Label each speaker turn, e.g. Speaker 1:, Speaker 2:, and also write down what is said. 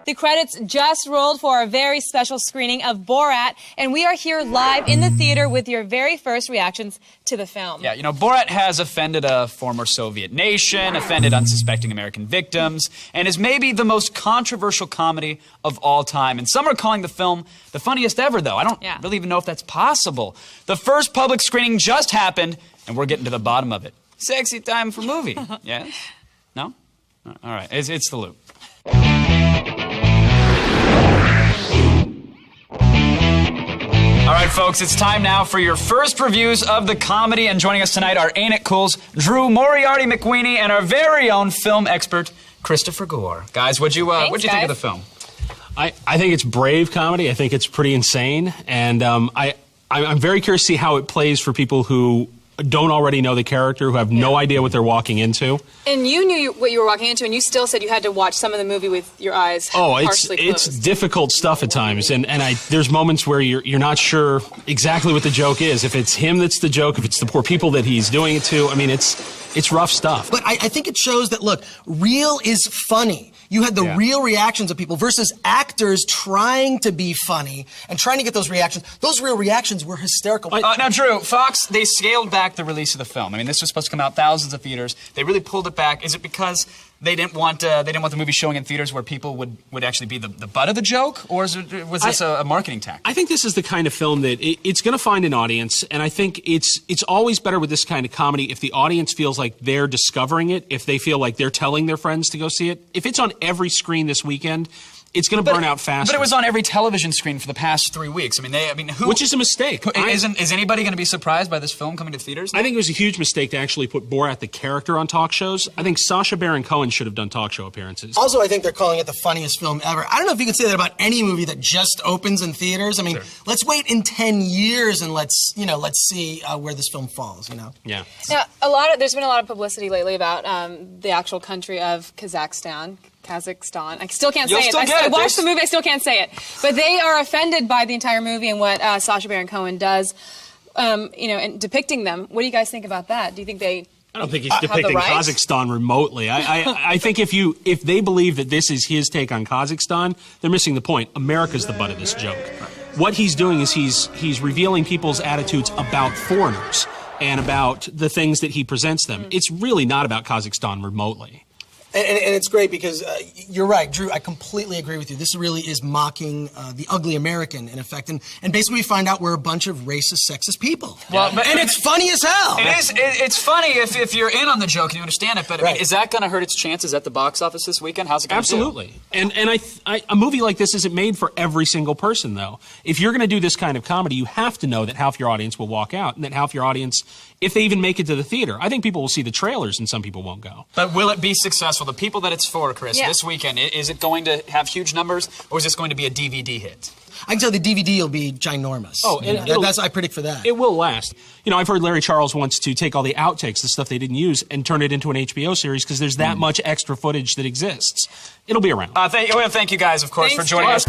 Speaker 1: The credits just rolled for our very special screening of Borat, and we are here live in the theater with your very first reactions to the film.
Speaker 2: Yeah, you know, Borat has offended a former Soviet nation, offended unsuspecting American victims, and is maybe the most controversial comedy of all time. And some are calling the film the funniest ever, though. I don't really even know if that's possible. The first public screening just happened, and we're getting to the bottom of it. Sexy time for movie. Yes? No? All right, it's The Loop. All right, folks, it's time now for your first reviews of the comedy. And joining us tonight are Ain't It Cool's Drew Moriarty McWeeny and our very own film expert, Christopher Gore. Guys, what'd you think of the film?
Speaker 3: I think it's brave comedy. I think it's pretty insane. And I'm very curious to see how it plays for people who don't already know the character, who have no idea what they're walking into.
Speaker 1: And you knew what you were walking into, and you still said you had to watch some of the movie with your eyes partially closed.
Speaker 3: It's difficult stuff at times, and there's moments where you're not sure exactly what the joke is. If it's him that's the joke, if it's the poor people that he's doing it to. I mean, it's rough stuff.
Speaker 4: But I think it shows that, look, real is funny. You had the real reactions of people versus actors trying to be funny and trying to get those reactions. Those real reactions were hysterical.
Speaker 2: Now, Drew, Fox, they scaled back the release of the film. I mean, this was supposed to come out thousands of theaters. They really pulled it back. Is it because they didn't want the movie showing in theaters where people would actually be the butt of the joke, or was this a marketing tactic?
Speaker 3: I think this is the kind of film that it's going to find an audience, and I think it's always better with this kind of comedy if the audience feels like they're discovering it, if they feel like they're telling their friends to go see it. If it's on every screen this weekend, it's going to burn out faster.
Speaker 2: But it was on every television screen for the past 3 weeks.
Speaker 3: Which is a mistake.
Speaker 2: Is anybody going to be surprised by this film coming to theaters now?
Speaker 3: I think it was a huge mistake to actually put Borat the character on talk shows. I think Sacha Baron Cohen should have done talk show appearances.
Speaker 4: Also, I think they're calling it the funniest film ever. I don't know if you can say that about any movie that just opens in theaters. I mean, let's wait in 10 years and let's see where this film falls.
Speaker 3: Yeah.
Speaker 1: Now, there's been a lot of publicity lately about the actual country of Kazakhstan. I still can't say it. I watched the movie, I still can't say it. But they are offended by the entire movie and what Sacha Baron Cohen does, in depicting them. What do you guys think about that? Do you think they
Speaker 3: I don't think he's depicting Kazakhstan remotely. I think if they believe that this is his take on Kazakhstan, they're missing the point. America's the butt of this joke. What he's doing is he's revealing people's attitudes about foreigners and about the things that he presents them. It's really not about Kazakhstan remotely.
Speaker 4: And it's great because you're right, Drew, I completely agree with you. This really is mocking the ugly American, in effect. And basically we find out we're a bunch of racist, sexist people. Well, and it's funny as hell.
Speaker 2: It's funny if you're in on the joke and you understand it, but I mean, is that going to hurt its chances at the box office this weekend? How's it going to do?
Speaker 3: Absolutely. And a movie like this isn't made for every single person, though. If you're going to do this kind of comedy, you have to know that half your audience will walk out, and that half your audience, if they even make it to the theater, I think people will see the trailers and some people won't go.
Speaker 2: But will it be successful? The people that it's for, Chris, this weekend, is it going to have huge numbers, or is this going to be a DVD hit?
Speaker 4: I can tell the DVD will be ginormous. Oh, I predict for that.
Speaker 3: It will last. I've heard Larry Charles wants to take all the outtakes, the stuff they didn't use, and turn it into an HBO series because there's that much extra footage that exists. It'll be around.
Speaker 2: Thank you guys, of course, for joining us.